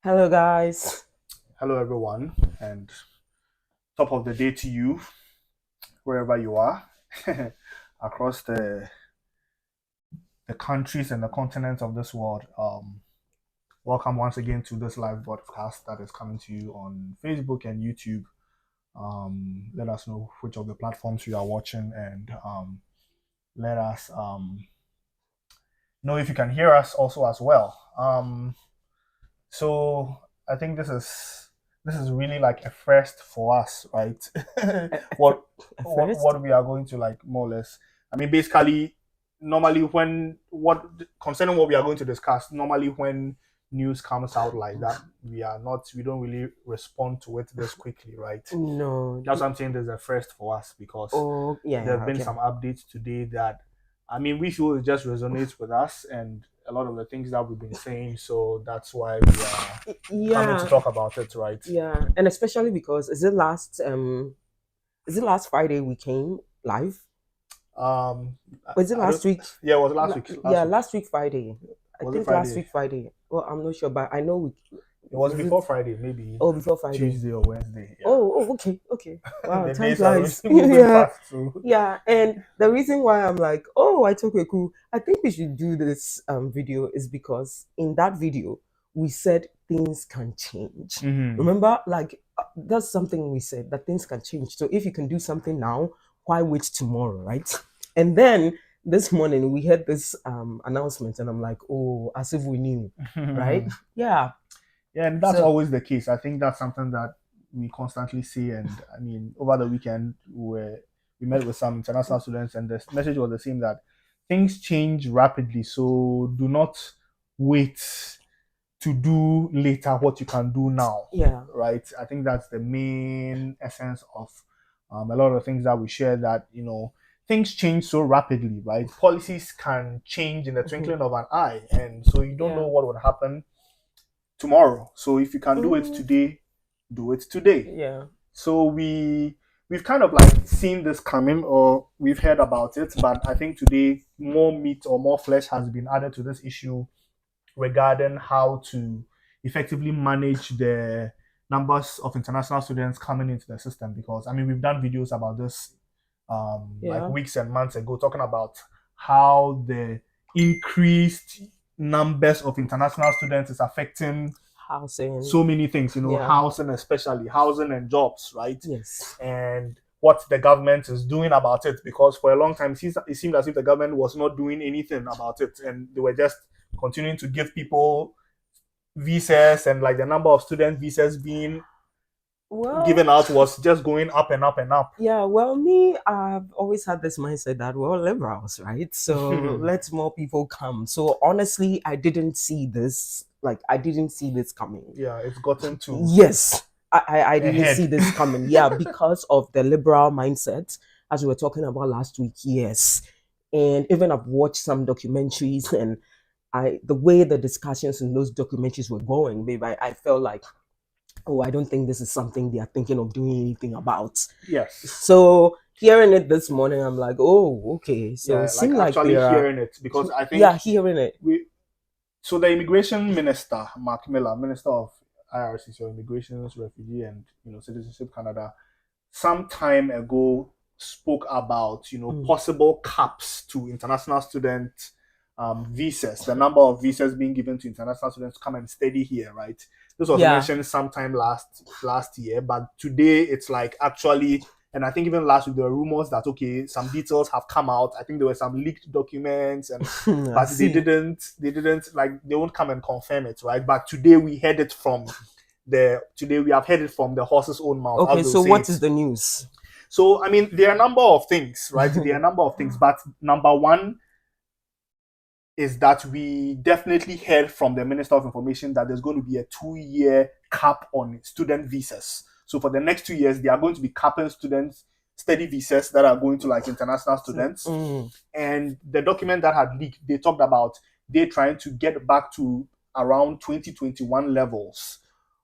Hello, guys. Hello, everyone, and top of the day to you, wherever you are, across the countries and the continents of this world. Welcome once again to this live broadcast that is coming to you on Facebook and YouTube. Let us know which of the platforms you are watching, and let us know if you can hear us also as well. So I think this is really like a first for us, right? what First, what we are going to like more or less. I mean, basically, normally when what concerning what we are going to discuss, normally when news comes out like that, we don't really respond to it this quickly, right? no. That's what I'm saying. There's a first for us because Oh, yeah, there yeah, have been okay. some updates today that I mean we feel it just resonates with us and a lot of the things that we've been saying. So that's why we are coming to Yeah, talk about it, right? yeah, and especially because is it last Friday we came live? Um, Was it I don't. last week? Yeah, it was last week. Yeah, Last week last week Friday. I was it think last Friday? week Friday. Well, I'm not sure, but I know we It was was it. before Friday, maybe Oh, before Friday. Tuesday or Wednesday. Yeah, Okay, okay. Wow, the time days are really flies. moving Yeah, fast. So yeah. And the reason why I'm like, oh, I took a cool. I think we should do this video is because in that video we said things can change. hmm Remember, like that's something we said that things can change. So if you can do something now, why wait tomorrow, right? And then this morning we had this announcement, and I'm like, oh, as if we knew, right? Yeah. yeah, and that's So always the case. I think that's something that we constantly see. And I mean, over the weekend, we met with some international students, and the message was the same that things change rapidly. So do not wait to do later what you can do now, yeah. right? I think that's the main essence of a lot of things that we share. That things change so rapidly, right? Policies can change in the Mhm. twinkling of an eye, and so you don't know Yeah. what would happen tomorrow. So if you can do it Mm, today, do it today. yeah. So we've kind of like seen this coming or we've heard about it, but I think today more meat or more flesh has been added to this issue regarding how to effectively manage the numbers of international students coming into the system. Because I mean we've done videos about this like Yeah. weeks and months ago, talking about how the increased numbers of international students is affecting Housing. so many things, Yeah. housing, especially housing and jobs, right? Yes. And what the government is doing about it, because for a long time it seemed as if the government was not doing anything about it, and they were just continuing to give people visas, and like the number of student visas being Well, given out was just going up and up and up. yeah, well, me, I've always had this mindset that we're all liberals, right? So let more people come. So honestly, I didn't see this coming. Yeah, it's gotten to Yes, I didn't see ahead. this coming. Yeah, because of the liberal mindset, as we were talking about last week. Yes. And even I've watched some documentaries, and the way the discussions in those documentaries were going, maybe I felt like, oh, I don't think this is something they are thinking of doing anything about. Yes. So hearing it this morning, I'm like, oh, okay. So it Yeah, like seemed like actually there are, hearing it, because I yeah, think hearing it. we so the immigration minister, Mark Miller, Minister of IRC, so Immigration, Refugee, and Citizenship Canada, some time ago spoke about Mm. possible caps to international student visas, the number of visas being given to international students to come and study here, right? This was Yeah. mentioned sometime last year, but today it's like actually, and I think even last week there were rumors that okay, some details have come out. I think there were some leaked documents, and I but see. they didn't like they won't come and confirm it, right? But today we heard it from today we have heard it from the horse's own mouth, Okay, as they'll so say what it. is the news? So I mean, there are a number of things, right? There are a number of things, but number one is that we definitely heard from the Minister of Information that there's going to be a 2-year cap on student visas. So for the next 2 years, they are going to be capping students study visas that are going to like international students. Mm. And the document that had leaked, they talked about they trying to get back to around 2021 levels,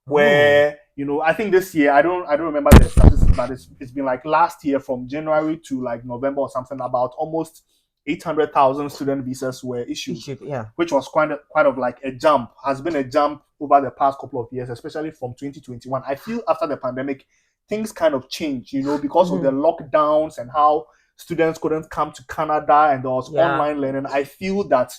Oh. where I think this year I don't remember the statistics, but it's been like last year from January to like November or something, about almost 800,000 student visas were issued, Yeah. which was quite of like a jump, has been a jump over the past couple of years, especially from 2021. I feel after the pandemic, things kind of changed, because of the lockdowns and how students couldn't come to Canada and there was online learning. I feel that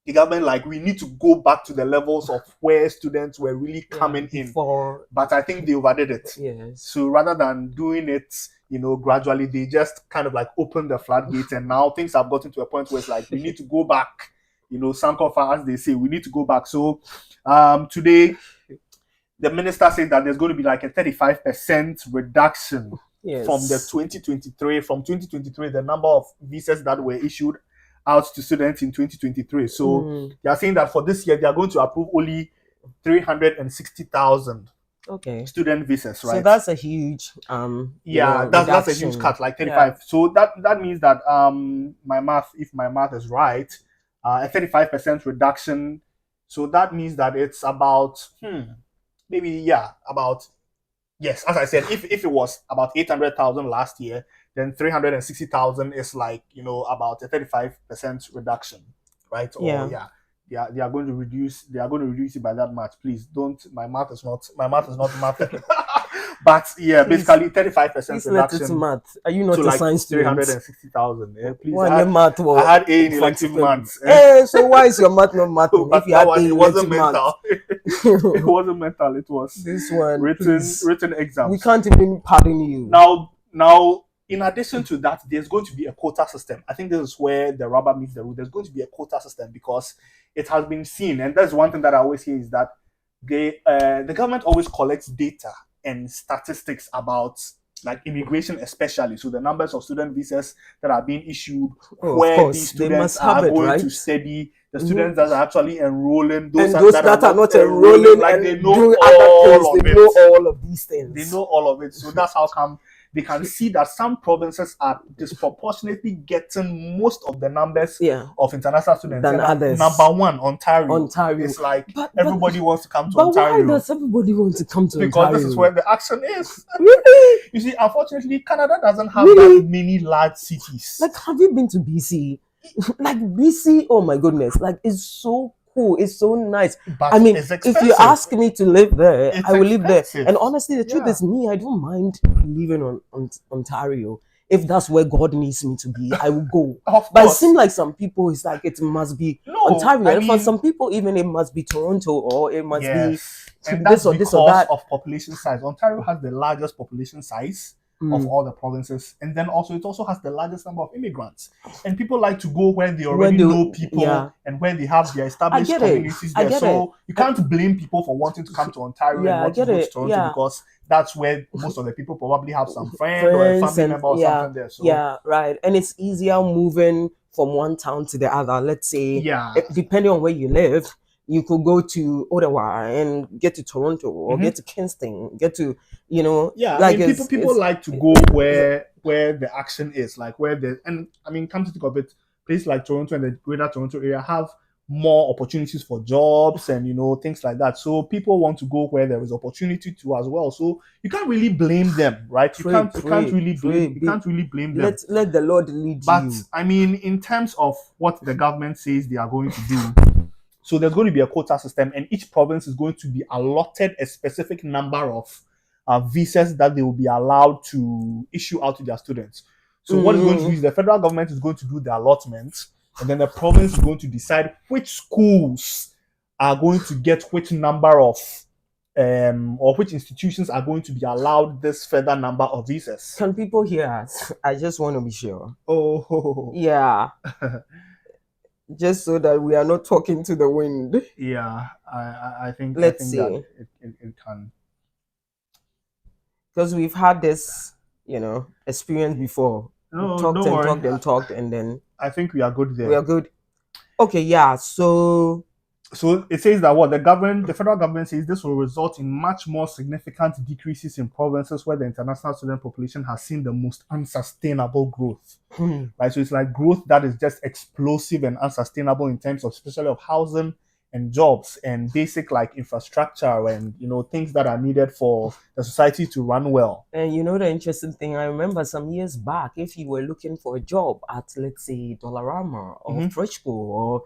the government, like, we need to go back to the levels of where students were really coming in. But I think they overdid it. Yes. So rather than doing it, gradually, they just kind of like opened the floodgates, and now things have gotten to a point where it's like we need to go back. Sankofa, as they say, we need to go back. So today, the minister said that there's going to be like a 35% reduction from 2023, the number of visas that were issued out to students in 2023. So they are saying that for this year, they are going to approve only 360,000 student visas, right? So that's a huge that's a huge cut, like 35. So that means that if my math is right, a 35% reduction. So that means that it's about yes, as I said, if it was about 800,000 last year, then 360,000 is like, about a 35% reduction, right? Or they are going to reduce it by that much. Please don't, my math is not math. But yeah, basically 35% reduction. Math. Are you not a like science student? 360,000. Yeah, please. I had A in elective maths. So why is your math not mathing? If you had A in elective mental. It wasn't mental. It was this one written exams. We can't even pardon you. Now, in addition to that, there's going to be a quota system. I think this is where the rubber meets the road. There's going to be a quota system because it has been seen, and that's one thing that I always hear, is that the government always collects data and statistics about like immigration, especially. So the numbers of student visas that are being issued, where these students are going to study, the students that are actually enrolling, those that are not enrolling, like they know all of these things. They know all of it. So that's how come they can see that some provinces are disproportionately getting most of the numbers of international students than others. Number one, Ontario. It's like everybody wants to come to Ontario. But why does everybody want to come to Ontario? Because this is where the action is. Really? You see, unfortunately, Canada doesn't have that many large cities. Like, have you been to BC? Like, BC, oh my goodness, like, it's so cool. It's so nice. But I mean, if you ask me to live there, I will live there. And honestly, the truth is, I don't mind living on Ontario. If that's where God needs me to be, I will go. But it seems like some people, it's like it must be Ontario. And for some people, even it must be Toronto, or it must be and this or this or that. Of population size. Ontario has the largest population size of all the provinces, and then it also has the largest number of immigrants, and people like to go where they already know people and where they have their established communities there. So you can't blame people for wanting to come to Ontario and want to go to Toronto because that's where most of the people probably have some friend or a family member or something there. So right, and it's easier moving from one town to the other. Let's say, depending on where you live, you could go to Ottawa and get to Toronto, or get to Kingston, get to, like, I mean, people like to go where the action is, like where and I mean, come to think of it, places like Toronto and the Greater Toronto area have more opportunities for jobs and things like that. So people want to go where there is opportunity to as well. So you can't really blame them, right? You can't really blame them. Let the Lord lead you. But I mean, in terms of what the government says they are going to do, so there's going to be a quota system, and each province is going to be allotted a specific number of visas that they will be allowed to issue out to their students. So what is going to do is the federal government is going to do the allotment, and then the province is going to decide which schools are going to get which number of or which institutions are going to be allowed this further number of visas. Can people hear us? I just want to be sure. Oh, yeah. Just so that we are not talking to the wind. Yeah, I think. Let's see. That it can. Because we've had this, experience before. No, talked, and then. I think we are good there. We are good. Okay, yeah. So it says that the federal government says this will result in much more significant decreases in provinces where the international student population has seen the most unsustainable growth. Right, so it's like growth that is just explosive and unsustainable in terms of, especially of housing and jobs and basic like infrastructure and things that are needed for the society to run well. And you know the interesting thing, I remember some years back, if you were looking for a job at, let's say, Dollarama or Mhm. Freshco or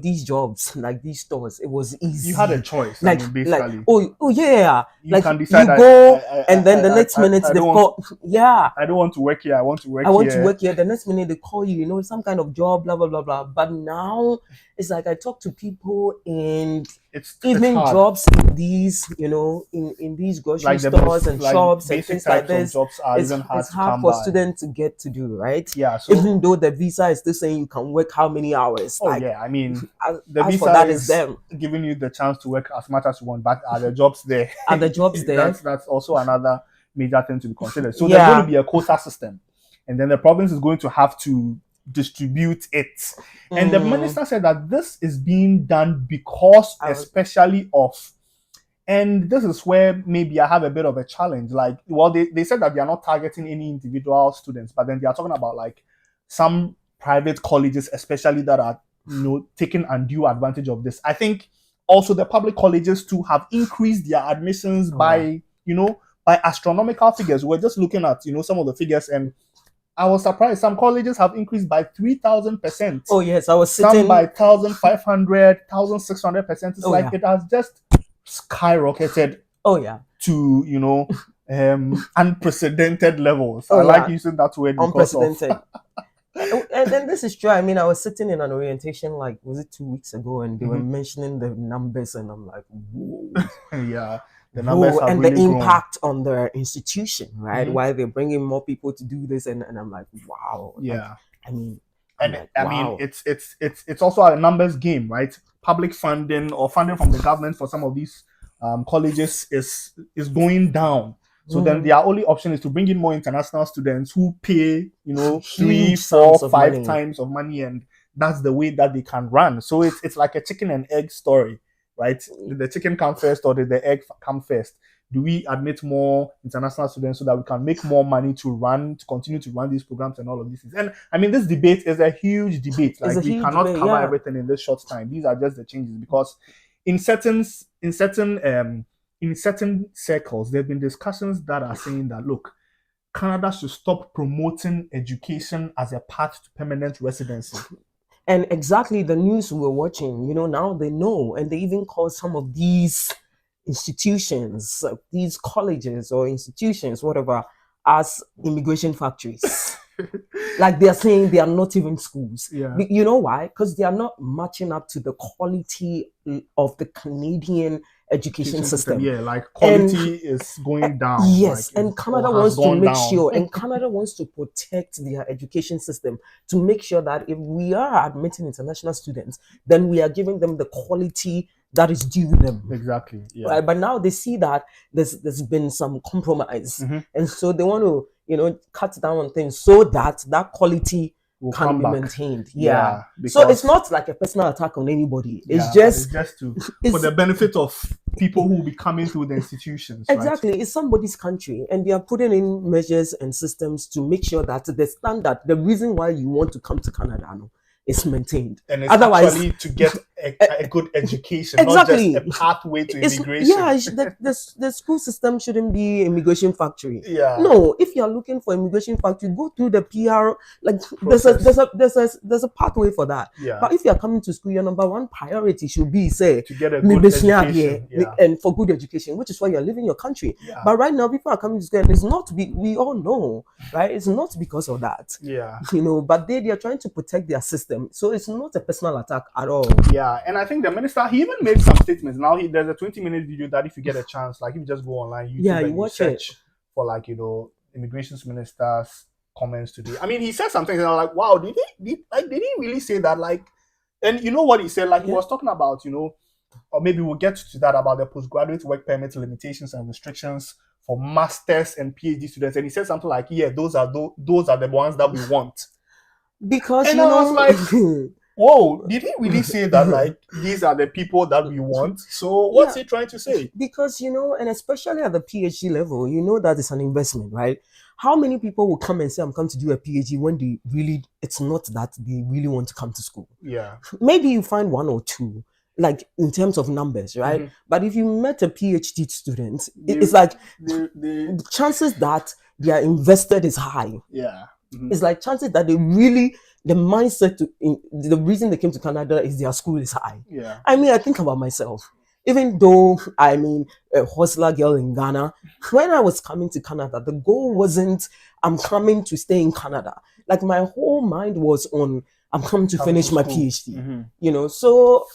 these jobs like these stores, it was easy. You had a choice. Like, basically, oh yeah, you like can decide. you go, I and then the next minute I they don't call, yeah, I don't want to work here. I want to work I want here. to work here. The next minute they call you, some kind of job, blah blah blah blah. But now it's like I talk to people, and It's even hard. jobs in these, in these grocery Like the stores most, and like, shops and basic things like types of this, jobs are it's even hard it's to hard come for by. students to get to do, right? Yeah. So Even though the visa is still saying you can work how many hours. oh Like, yeah, I mean, the as for visa that, is is them. giving you the chance to work as much as you want, but are the jobs there? Are the jobs there? That's also another major thing to be considered. So there's going to be a quota system, and then the province is going to have to distribute it. And the minister said that this is being done because especially of, and this is where maybe I have a bit of a challenge. Like, well, they said that they are not targeting any individual students, but then they are talking about like some private colleges, especially that are taking undue advantage of this. I think also the public colleges too have increased their admissions by astronomical figures. We're just looking at some of the figures, and I was surprised. Some colleges have increased by 3,000%. Oh yes, I was sitting. Some by 1,500, 1,600%. It's it has just skyrocketed. Oh yeah. To unprecedented levels. I like using that word because unprecedented. And then this is true. I mean, I was sitting in an orientation, like, was it 2 weeks ago, and they were mentioning the numbers, and I'm like, whoa. Yeah. The numbers have and really the impact on the institution, right? Mhm. Why they're bringing more people to do this, and I'm like, wow. Yeah. Like, I mean, wow. It's also a numbers game, right? Public funding or funding from the government for some of these colleges is going down. So then their only option is to bring in more international students who pay, 3, 4, 5 times of money, and that's the way that they can run. So it's like a chicken and egg story, right? Did the chicken come first or did the egg come first? Do we admit more international students so that we can make more money to continue to run these programs and all of these things? And I mean, this debate is a huge debate. Like, we cannot cover everything in this short time. These are just the changes, because in certain circles, there have been discussions that are saying that, look, Canada should stop promoting education as a path to permanent residency. And exactly the news we were watching, now they know, and they even call some of these institutions, these colleges or institutions, whatever, as immigration factories. Like, they're saying they are not even schools. Yeah. You know why? Because they are not matching up to the quality of the Canadian education system. Yeah, like quality is going down. Yes, and Canada wants to make sure, and Canada wants to protect their education system to make sure that if we are admitting international students, then we are giving them the quality that is due them. Exactly. Yeah. Right? But now they see that there's been some compromise, and so they want to cut down on things so that quality can be maintained. Yeah. So it's not like a personal attack on anybody. It's just for the benefit of people who will be coming through the institutions. Exactly. Right? It's somebody's country, and they are putting in measures and systems to make sure that the standard, the reason why you want to come to Canada, is maintained. And it's actually to get a good education, exactly. Not just a pathway to immigration. Yeah, the school system shouldn't be immigration factory. Yeah. No, if you're looking for immigration factory, go through the PR. Like, there's a pathway for that. Yeah. But if you're coming to school, your number one priority should be, say, to get a good education. And for good education, which is why you're leaving your country. Yeah. But right now, people are coming to school, and it's not we all know, right? It's not because of that. Yeah. But they are trying to protect their system. So it's not a personal attack at all. Yeah, and I think the minister, he even made some statements. Now there's a 20-minute video that if you get a chance, like, if you just go online, YouTube, you watch search for, like, immigrations minister's comments today. I mean, he said something, and I'm like, wow, did he really say that? Like, and you know what he said? Like, he was talking about, or maybe we'll get to that, about the postgraduate work permit limitations and restrictions for masters and PhD students, and he said something like, yeah, those are the ones that we want. Because and I was like, whoa, did he really say that? Like, these are the people that we want? So what's he trying to say? Because, and especially at the PhD level, that it's an investment, right? How many people will come and say, I'm coming to do a PhD, when it's not that they really want to come to school? Yeah. Maybe you find one or two. like in terms of numbers, right? Mhm. But if you met a PhD student, They, it's like they, the chances that they are invested is high. yeah. Mhm. It's like chances that they really, the mindset the reason they came to Canada is their school is high. Yeah. I mean, I think about myself. Even though a hustler girl in Ghana, when I was coming to Canada, the goal wasn't I'm coming to stay in Canada. Like my whole mind was on I'm coming to Coming to finish my school. PhD. Mhm. So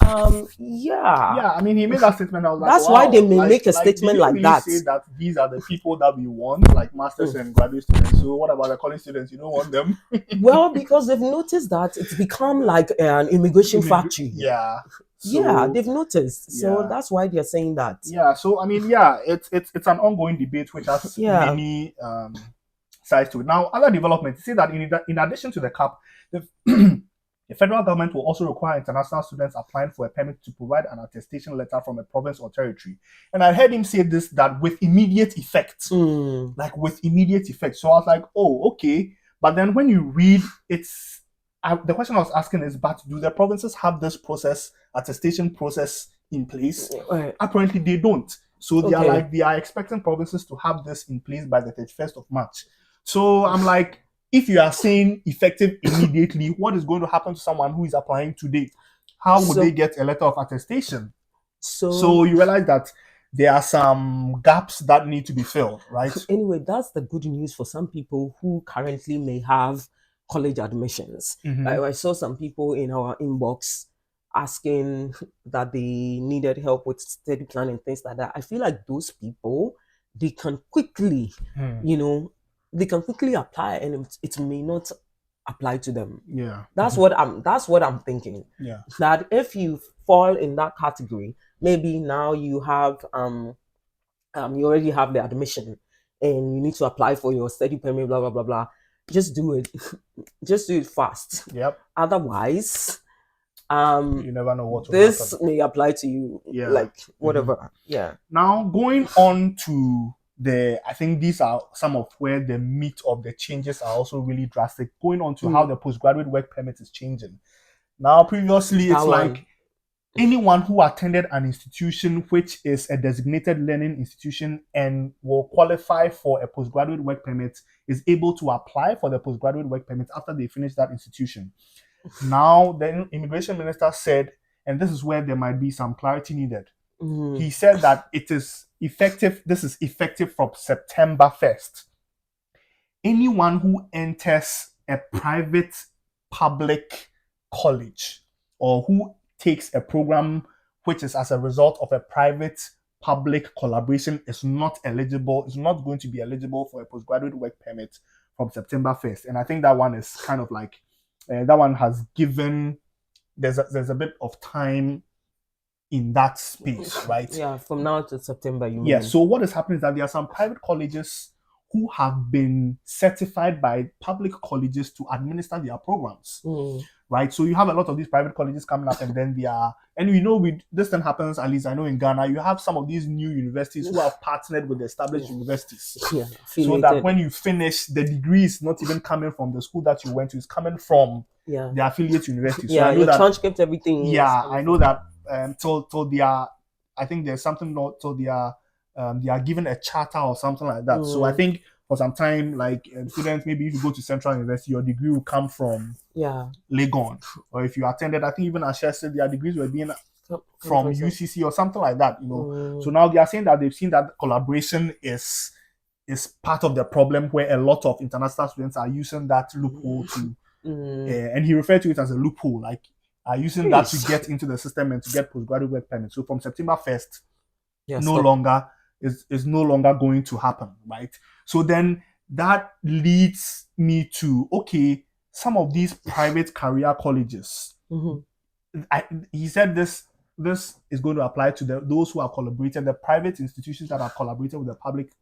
yeah. Yeah, I mean, he made that statement. I was like, That's why they wow, may make a like, did statement you like really that. say that these are the people that we want, like masters Mm. and graduate students? So, what about the college students? You don't want them? Well, because they've noticed that it's become like an immigration factory. Yeah. Yeah, So, they've noticed. So yeah. that's why they're saying that. Yeah. So, I mean, yeah, it's an ongoing debate which has Yeah. many sides to it. Now, other developments say that in addition to the cap, the the federal government will also require international students applying for a permit to provide an attestation letter from a province or territory. And I heard him say this that with immediate effect, like with immediate effect. So I was like, oh, okay. But then when you read, the question I was asking is, but do the provinces have this attestation process in place? Apparently, they don't. So they are expecting provinces to have this in place by the 31st of March. So I'm like, if you are saying effective immediately, what is going to happen to someone who is applying today? How would they get a letter of attestation? So you realize that there are some gaps that need to be filled, right? Anyway, that's the good news for some people who currently may have college admissions. I saw some people in our inbox asking that they needed help with study plan and things like that. I feel like those people, they can quickly, they can quickly apply and it may not apply to them. Yeah. That's what I'm thinking. Yeah. That if you fall in that category, maybe now you have you already have the admission and you need to apply for your study permit, blah blah blah blah. Just do it. Just do it fast. Yep. Otherwise, you never know what this may apply to you. Yeah. Like whatever. Yeah. Now going on to I think these are some of where the meat of the changes are also really drastic. Going on to how the postgraduate work permit is changing. Now, previously, it's like anyone who attended an institution which is a designated learning institution and will qualify for a postgraduate work permit is able to apply for the postgraduate work permit after they finish that institution. Now, the immigration minister said, and this is where there might be some clarity needed. He said that it is effective. This is effective from September 1st. Anyone who enters a private public college or who takes a program which is as a result of a private public collaboration is not going to be eligible for a postgraduate work permit from September 1st. And I think that one is kind of like, that one has given, there's a bit of time in that space, right? Yeah, from now to September, you mean? Yeah, so what is happening is that there are some private colleges who have been certified by public colleges to administer their programs, right? So you have a lot of these private colleges coming up, and then this thing happens, at least I know in Ghana, you have some of these new universities who have partnered with the established universities. Yeah, so that when you finish, the degree is not even coming from the school that you went to, it's coming from the affiliate university. So yeah, I know your that, transcript, everything. Yeah, I know that till they are, I think there's something not till they are given a charter or something like that. So I think for some time, like students, maybe if you go to Central University, your degree will come from Legon, or if you attended, I think even Asher said their degrees were being from UCC or something like that. So now they are saying that they've seen that collaboration is part of the problem, where a lot of international students are using that loophole to, and he referred to it as a loophole, like using that to get into the system and to get postgraduate work permit. So from September 1st, is no longer going to happen, right? So then that leads me to, okay, some of these private career colleges, he said this is going to apply to those who have collaborated, the private institutions that have collaborated with the public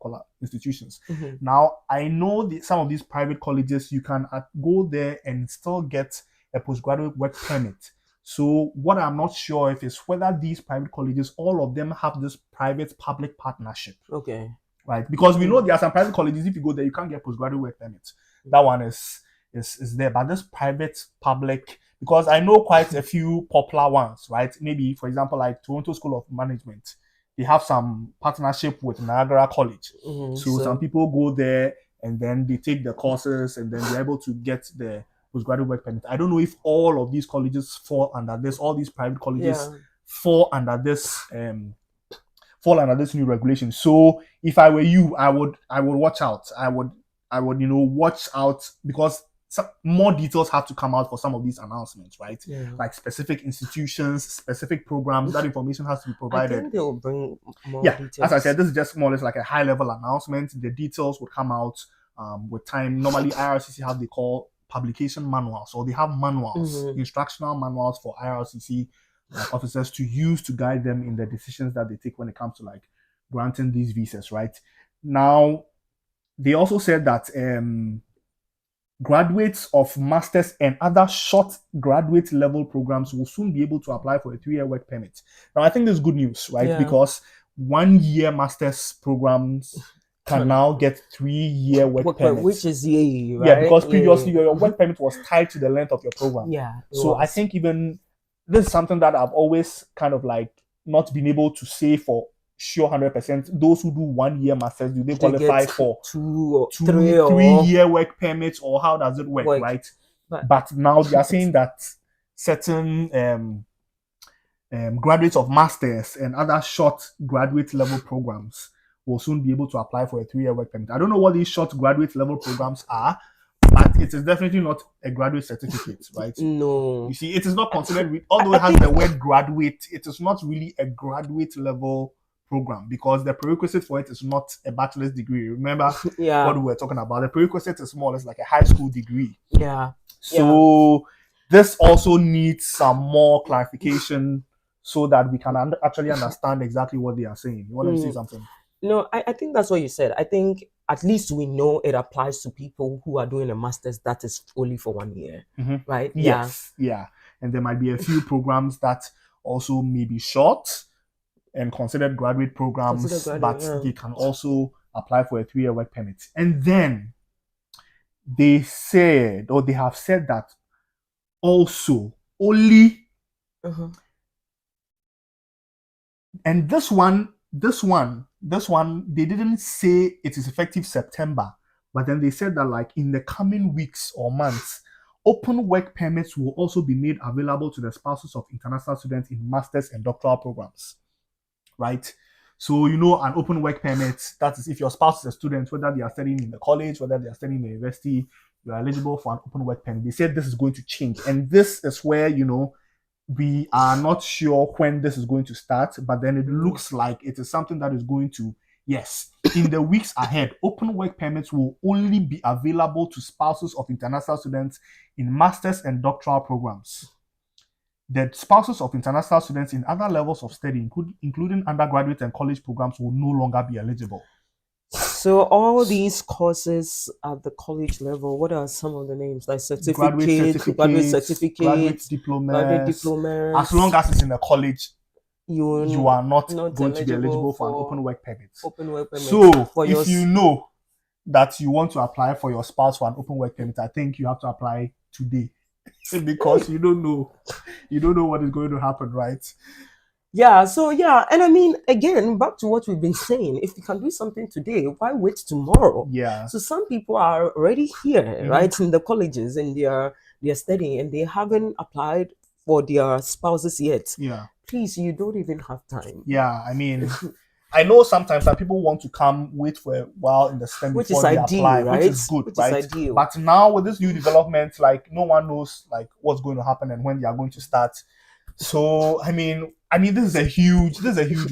institutions. Now, I know some of these private colleges, you can go there and still get a postgraduate work permit. So what I'm not sure if is whether these private colleges, all of them have this private-public partnership. Okay. Right? Because we know there are some private colleges, if you go there, you can't get postgraduate work permits. That one is there. But this private-public, because I know quite a few popular ones, right? Maybe, for example, like Toronto School of Management, they have some partnership with Niagara College. So some people go there and then they take the courses and then they're able to get the postgraduate work permit. I don't know if all of these colleges fall under this, all these private colleges fall under this new regulation. So if I were you, I would watch out. I would watch out, because more details have to come out for some of these announcements, right? Like specific institutions, specific programs, that information has to be provided. I think they'll bring more details. As I said, this is just more or less like a high level announcement. The details would come out with time. Normally IRCC have they call publication manuals, or they have manuals, instructional manuals for IRCC officers to use to guide them in the decisions that they take when it comes to like granting these visas, right? Now, they also said that graduates of masters and other short graduate level programs will soon be able to apply for a 3-year work permit. Now, I think this is good news, right? Because 1-year masters programs can now get 3-year work permits, which is right? Yeah, because previously your work permit was tied to the length of your program. So I think even this is something that I've always kind of like not been able to say for sure 100%. Those who do 1-year masters, do they qualify for 2 or 3-year work permits, or how does it work, right? But now they are saying that certain graduates of masters and other short graduate level programs will soon be able to apply for a 3-year work permit. I don't know what these short graduate level programs are, but it is definitely not a graduate certificate, right? No. You see, it is not considered, although it has the word graduate, it is not really a graduate level program, because the prerequisite for it is not a bachelor's degree. Remember what we were talking about? The prerequisite is more or less like a high school degree. So this also needs some more clarification so that we can actually understand exactly what they are saying. You want to say something? No, I think that's what you said. I think at least we know it applies to people who are doing a master's that is only for 1 year, right? Yes, and there might be a few programs that also may be short and considered graduate programs, but they can also apply for a 3-year work permit. And then they said, or they have said that also only, and this one, they didn't say it is effective September, but then they said that like in the coming weeks or months, open work permits will also be made available to the spouses of international students in master's and doctoral programs, right? So, an open work permit, that is if your spouse is a student, whether they are studying in the college, whether they are studying in the university, you are eligible for an open work permit. They said this is going to change. And this is where, we are not sure when this is going to start, but then it looks like it is something that is going to, in the weeks ahead, open work permits will only be available to spouses of international students in master's and doctoral programs. The spouses of international students in other levels of study, including undergraduate and college programs, will no longer be eligible. So all these courses at the college level, what are some of the names? Like graduate certificates, diplomas. As long as it's in a college, you are not going to be eligible for an open work permit. So if you know that you want to apply for your spouse for an open work permit, I think you have to apply today. Because you don't know what is going to happen, right? And I mean, again, back to what we've been saying, if you can do something today, why wait tomorrow? So some people are already here, right, in the colleges, and they're studying, and they haven't applied for their spouses yet. Please, you don't even have time. I mean, I know sometimes that people want to come wait for a while in the STEM before they apply, right? Which is good, right? But now with this new development, like no one knows like what's going to happen and when they are going to start. So I mean, this is a huge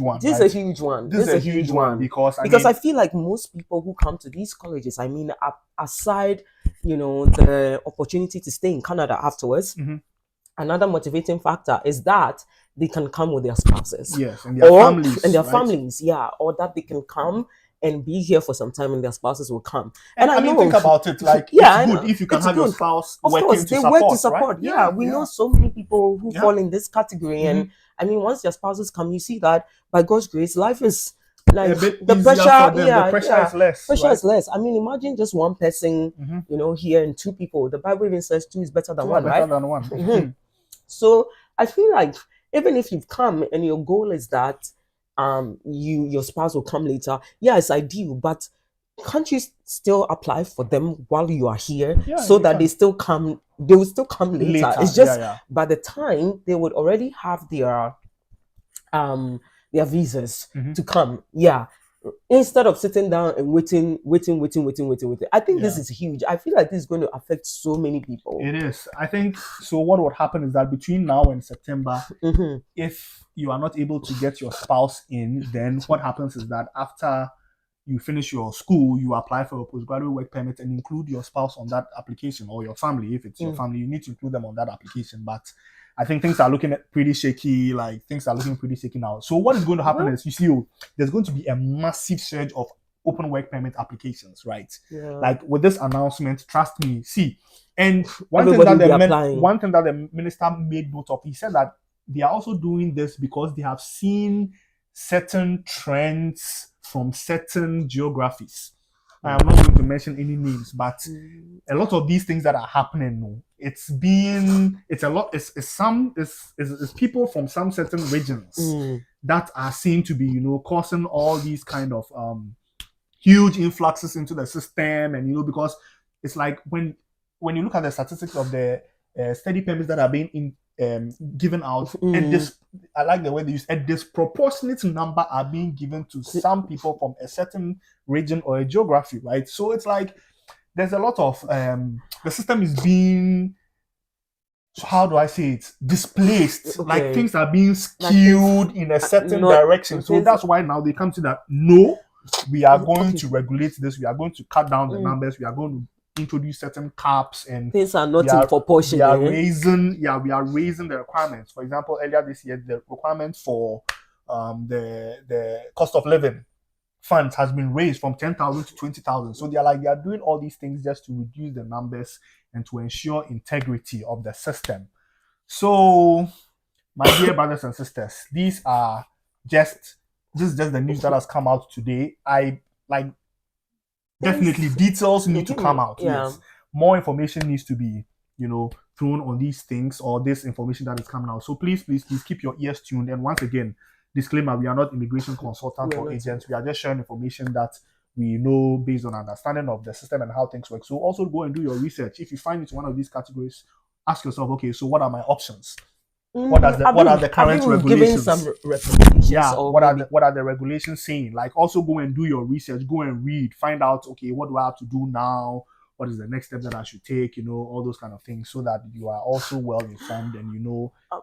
one. This is a huge one because I feel like most people who come to these colleges, I mean, aside the opportunity to stay in Canada afterwards, another motivating factor is that they can come with their spouses, and their families, or that they can come and be here for some time, and their spouses will come. And I mean, think about it, like it's good if you can have your spouse working to support. Work to support. Right? We know so many people who fall in this category, and I mean, once your spouses come, you see that by God's grace, life is like a bit the easier for pressure, them. The pressure is less, pressure right? is less. I mean, imagine just one person, here, and two people. The Bible even says two is better than Two are one, better right? than one. So I feel like even if you've come and your goal is that your spouse will come later, yeah, it's ideal, but can't you still apply for them while you are here, Yeah, so you that can. they will still come later? Later, It's yeah, just yeah. by the time they would already have um their visas to come. Yeah. Instead of sitting down and waiting. I think this Yeah. is huge. I feel like this is going to affect so many people. It is. I think so. What would happen is that between now and September, if you are not able to get your spouse in, then what happens is that after you finish your school, you apply for a postgraduate work permit and include your spouse on that application, or your family. If it's your family, you need to include them on that application. But I think things are looking pretty shaky. Like, things are looking pretty shaky now. So what is going to happen is, you see, there's going to be a massive surge of open work permit applications, right? Yeah. Like, with this announcement, trust me, see. And one Everybody thing will be applying. one thing that the minister made note of, he said that they are also doing this because they have seen certain trends from certain geographies. I am not going to mention any names, but a lot of these things that are happening, it's people from some certain regions that are seen to be, causing all these kind of huge influxes into the system. And because it's like, when you look at the statistics of the study permits that are being given out, and this, I like the way they use, a disproportionate number are being given to some people from a certain region or a geography, right? So it's like there's a lot of the system is being, how do I say it, displaced. Okay. Like, things are being skewed in a certain direction. So that's why now they come to that, no, we are going to regulate this, we are going to cut down the numbers, we are going to introduce certain caps, and things are not in proportion. We are raising the requirements. For example, earlier this year, the requirement for the cost of living funds has been raised from 10,000 to 20,000. So they are doing all these things just to reduce the numbers and to ensure integrity of the system. So, my dear brothers and sisters, this is just the news that has come out today. Definitely details need to come out. Yeah. Yes, more information needs to be thrown on these things, or this information that is coming out. So please keep your ears tuned. And once again, disclaimer, we are not immigration consultants or agents. We are just sharing information that we know based on understanding of the system and how things work. So also go and do your research. If you find it's one of these categories, ask yourself, okay, so what are my options? What are the current regulations? Some recommendations. Yeah, what are the regulations saying? Like, also go and do your research, go and read, find out, okay, what do I have to do now? What is the next step that I should take? All those kind of things, so that you are also well informed and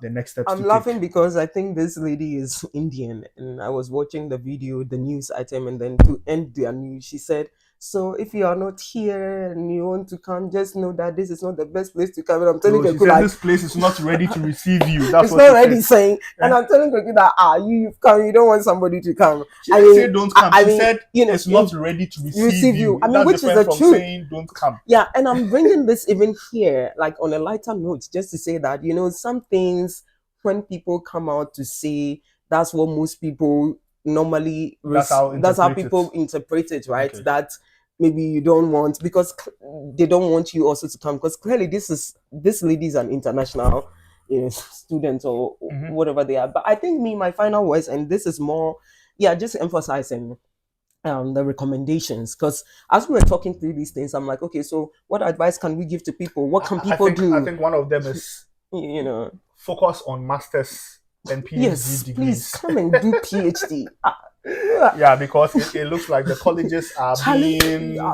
the next steps. I'm laughing because I think this lady is Indian, and I was watching the video, the news item, and then to end their news, she said, so if you are not here and you want to come, just know that this is not the best place to come. And I'm telling you, this place is not ready to receive you. That's it's what not ready saying. And I'm telling you that you've come, you don't want somebody to come. She didn't say don't come. She said it's not ready to receive you. I mean, which is the truth. Saying don't come. Yeah, and I'm bringing this even here, like on a lighter note, just to say that some things, when people come out to say, that's what most people normally that's how people interpret it, right? Okay. That maybe you don't want, because they don't want you also to come, because clearly this lady is an international student or whatever they are. But I think my final words, and this is more just emphasizing the recommendations, because as we were talking through these things, I'm like, okay, so what advice can we give to people? What can people do? I think one of them is focus on masters and PhD yes, degrees. Please come and do PhD. Yeah, because it looks like the colleges are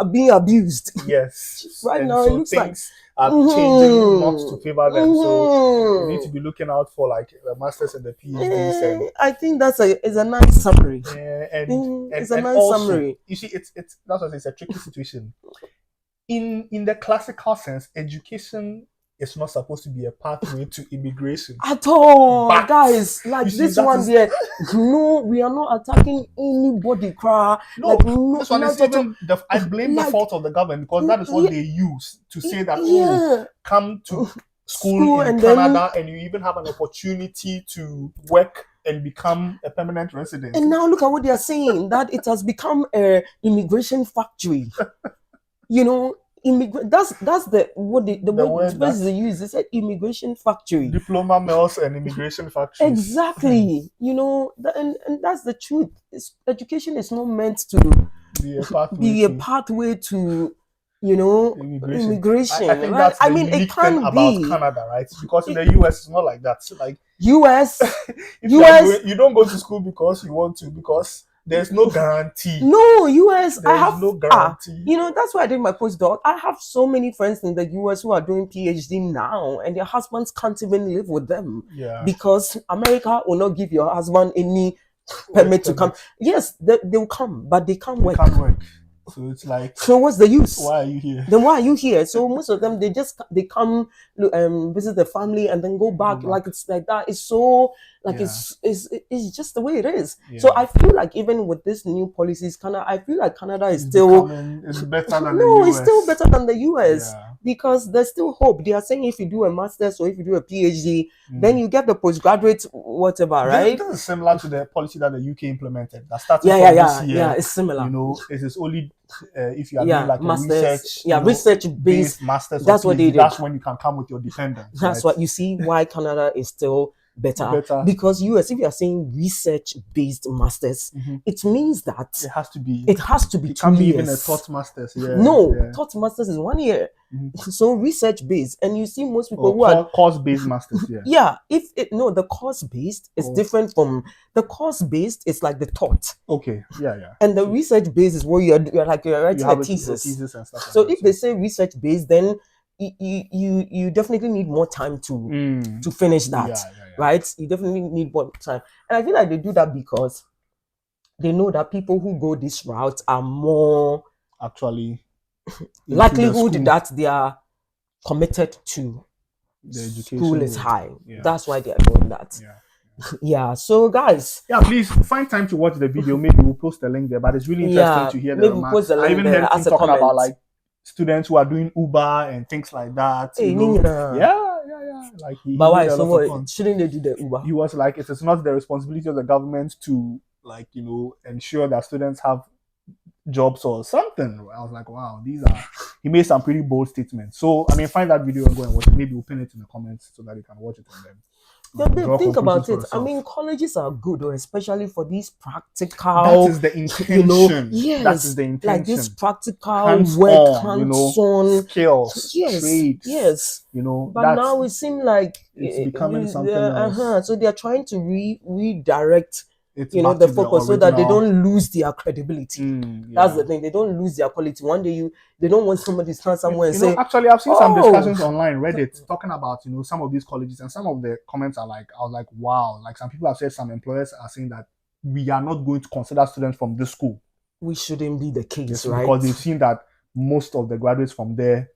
being abused. Yes, right now it looks like are changing not to favor them. So we need to be looking out for like the masters and the PhDs. And I think that's a nice summary. Yeah, it's a nice summary. You see, it's that's what it's a tricky situation. In the classical sense, education is not supposed to be a pathway to immigration at all, but, guys. Like this one there, no, we are not attacking anybody. This one is even I blame the fault of the government, because that is what they use to say that come to school in and Canada, and you even have an opportunity to work and become a permanent resident. And now look at what they are saying, that it has become a immigration factory. That's the word they use. They said immigration factory. Diploma mills and immigration factories. Exactly. And that's the truth. Education is not meant to be a pathway to immigration. I think right? that's the unique thing about Canada, right? Because in the US it's not like that. Like US, you don't go to school because you want to, because there's no guarantee. No, US, there's I have no guarantee. That's why I did my postdoc. I have so many friends in the US who are doing PhD now, and their husbands can't even live with them. Yeah. Because America will not give your husband any permit to come. Yes, they will come, but they can't work. So it's like, so what's the use? Why are you here? Then why are you here? So most of them, they come visit the family and then go back. Like it's like that. It's so like it's just the way it is. Yeah. So I feel like even with this new policies, I feel like Canada is still it's better than the US. It's still better than the US. Yeah. Because there's still hope. They are saying if you do a master's or if you do a PhD, then you get the postgraduate whatever, right? This is similar to the policy that the UK implemented. That started this year. Yeah, it's similar. It is only if you are doing like masters, a research-based masters. That's what they do. That's when you can come with your dependents. That's what you see. Why Canada is still better because US, if you are saying research-based masters, it means that it has to be. It has to be it 2 can't years. Be even a taught masters. Yeah. No, taught masters is 1 year. So research-based, and you see most people who are course-based masters. Yeah. Yeah. The course-based is different from the course-based. It's like the taught. Okay. Yeah. And the research-based is where you're writing a thesis. And stuff so if they say research-based, then you definitely need more time to finish that, right? You definitely need more time, and I feel like they do that because they know that people who go this route are more actually likelihood that they are committed to the education school is high. That's why they are doing that. Yeah. So guys, please find time to watch the video. Maybe we'll post the link there, but it's really interesting to hear the remarks. I even heard him talking about like students who are doing Uber and things like that. Like but why? So what? Shouldn't they do the Uber? He was like, it is not the responsibility of the government to ensure that students have jobs or something. I was like, wow, he made some pretty bold statements. So I mean, find that video and go and watch it. Maybe we'll pin it in the comments so that you can watch it and then. Think about it. I mean, colleges are good, especially for these practical. That is the intention. Yes, that is the intention. Like this practical hands-on skills, trades. Yes. But now it seems like it's becoming something else. So they are trying to redirect. The focus so that they don't lose their credibility. That's the thing. They don't lose their quality. One day they don't want somebody to stand somewhere and say. Actually, I've seen some discussions online, Reddit, talking about some of these colleges, and some of the comments are like, I was like, wow. Like some people have said, some employers are saying that we are not going to consider students from this school. We shouldn't be the case, right? Because they've seen that most of the graduates from there,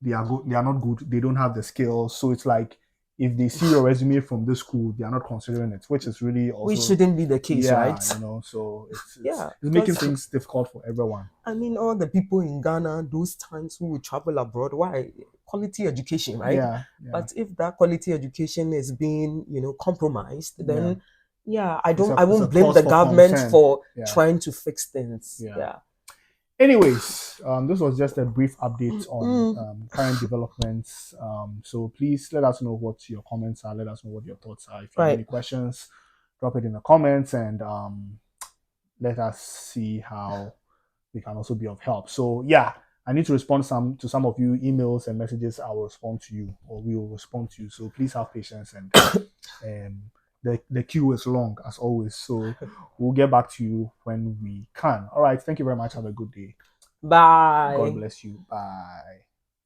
they are good. They are not good. They don't have the skills. So it's like, if they see your resume from this school, they are not considering it, which is really also... Which shouldn't be the case, right? So it's making things difficult for everyone. I mean, all the people in Ghana, those times who will travel abroad, why? Quality education, right? Yeah. But if that quality education is being, compromised, then I won't blame the government for trying to fix things. Yeah. Anyways, this was just a brief update on current developments. So please let us know what your comments are. Let us know what your thoughts are. If you have any questions, drop it in the comments and let us see how we can also be of help. So I need to respond to some of you emails and messages. I will respond to you, or we will respond to you. So please have patience and the queue is long as always. So we'll get back to you when we can. All right. Thank you very much. Have a good day. Bye. God bless you. Bye.